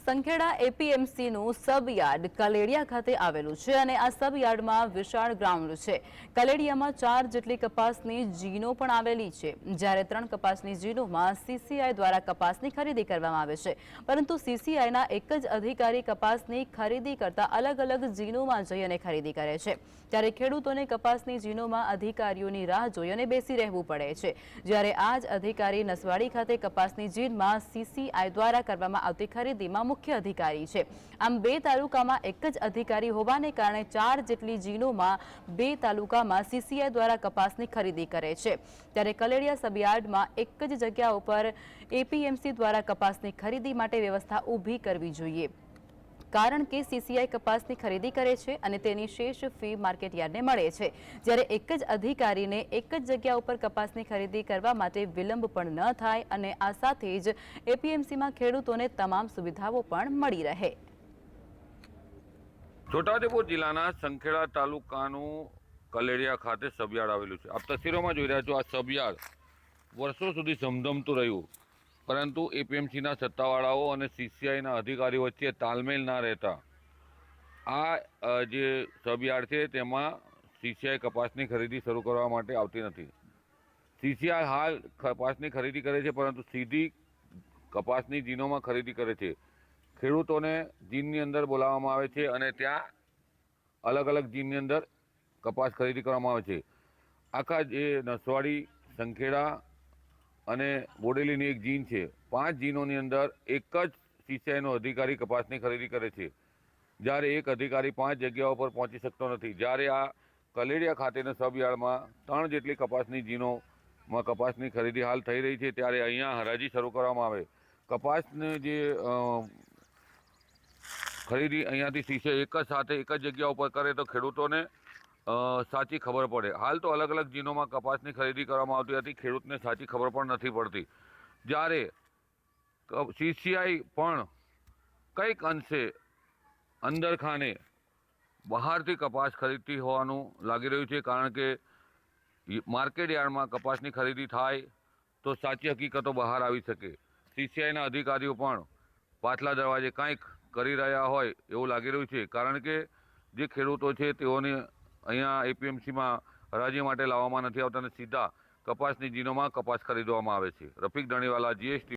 સંખેડા એપીએમસીનું સબયાર્ડ કલેડિયા ખાતે આવેલું છે અને આ સબયાર્ડમાં વિશાળ ગ્રાઉન્ડ છે। કલેડિયામાં 4 જેટલી કપાસની જીનો પણ આવેલી છે, જ્યારે 3 કપાસની જીનોમાં સીસીઆઈ દ્વારા કપાસની ખરીદી કરવામાં આવે છે, પરંતુ સીસીઆઈના એક જ અધિકારી કપાસની ખરીદી કરતા અલગ અલગ જીનોમાં જઈ અને ખરીદી કરે છે, ત્યારે ખેડૂતોને કપાસની જીનોમાં અધિકારીઓની રાહ જોઈ અને બેસી રહેવું પડે છે, જ્યારે આ જ અધિકારી નસવાડી ખાતે કપાસની જીનમાં સીસીઆઈ દ્વારા કરવામાં આવતી ખરીદીમાં મુખ્ય અધિકારી છે। આમ 2 તાલુકામાં એક જ અધિકારી હોવાને કારણે 4 જેટલી જીનોમાં 2 તાલુકામાં સીસીઆઈ દ્વારા કપાસની ખરીદી કરે છે, ત્યારે કલેડિયા સબયાર્ડમાં એક જ જગ્યા ઉપર એપીએમસી દ્વારા કપાસની ખરીદી માટે વ્યવસ્થા ઊભી કરવી જોઈએ, કારણ કે સીસીઆઈ કપાસની ખરીદી કરે છે અને તેની શેષ ફી માર્કેટયાર્ડને મળે છે, જ્યારે એક જ અધિકારીને એક જ જગ્યા ઉપર કપાસની ખરીદી કરવા માટે વિલંબ પણ ન થાય અને આ સાથે જ એપીએમસીમાં ખેડૂતોને તમામ સુવિધાઓ પણ મળી રહે। છોટાઉદેપુર જિલ્લાના સંખેડા તાલુકાનું કલેડિયા ખાતે સબયાર્ડ આવેલું છે। આપ તસવીરોમાં જોઈ રહ્યા છો, આ સબયાર્ડ વર્ષો સુધી ધમધમતું રહ્યું, પરંતુ એપીએમસીના સત્તાવાળાઓ અને સીસીઆઈના અધિકારીઓ વચ્ચે તાલમેલ ના રહેતા આ જે સબયાર્ડ છે તેમાં સીસીઆઈ કપાસની ખરીદી શરૂ કરવા માટે આવતી નથી। સીસીઆઈ હાલ કપાસની ખરીદી કરે છે, પરંતુ સીધી કપાસની જીનોમાં ખરીદી કરે છે। ખેડૂતોને જીનની અંદર બોલાવવામાં આવે છે અને ત્યાં અલગ અલગ જીનની અંદર કપાસ ખરીદી કરવામાં આવે છે। આખા જે નસવાડી, સંખેડા અને બોડેલીની એક જીન છે, 5 જીનોની અંદર એક જ સીસીઆઈનો અધિકારી કપાસની ખરીદી કરે છે, જ્યારે એક અધિકારી 5 જગ્યાઓ પર પહોંચી શકતો નથી। જ્યારે આ કલેડિયા ખાતેના સબયાર્ડમાં 3 જેટલી કપાસની જીનોમાં કપાસની ખરીદી હાલ થઈ રહી છે, ત્યારે અહીંયા હરાજી શરૂ કરવામાં આવે। કપાસની જે ખરીદી અહીંયાથી સીસીઆઈ એક જ સાથે એક જ જગ્યા ઉપર કરે તો ખેડૂતોને સાચી ખબર પડે। હાલ તો અલગ અલગ જીનોમાં કપાસની ખરીદી કરવામાં આવતી હતી, ખેડૂતને સાચી ખબર પણ નથી પડતી, જ્યારે સીસીઆઈ પણ કંઈક અંશે અંદર ખાને બહારથી કપાસ ખરીદતી હોવાનું લાગી રહ્યું છે, કારણ કે માર્કેટ યાર્ડમાં કપાસની ખરીદી થાય તો સાચી હકીકતો બહાર આવી શકે। સીસીઆઈના અધિકારીઓ પણ પાછલા દરવાજે કંઈક કરી રહ્યા હોય એવું લાગી રહ્યું છે, કારણ કે જે ખેડૂતો છે તેઓને અહીંયા એપીએમસીમાં હરાજી માટે લાવવામાં નથી આવતા અને સીધા કપાસની જીનોમાં કપાસ ખરીદવામાં આવે છે। રફીક ધણીવાલા, GST।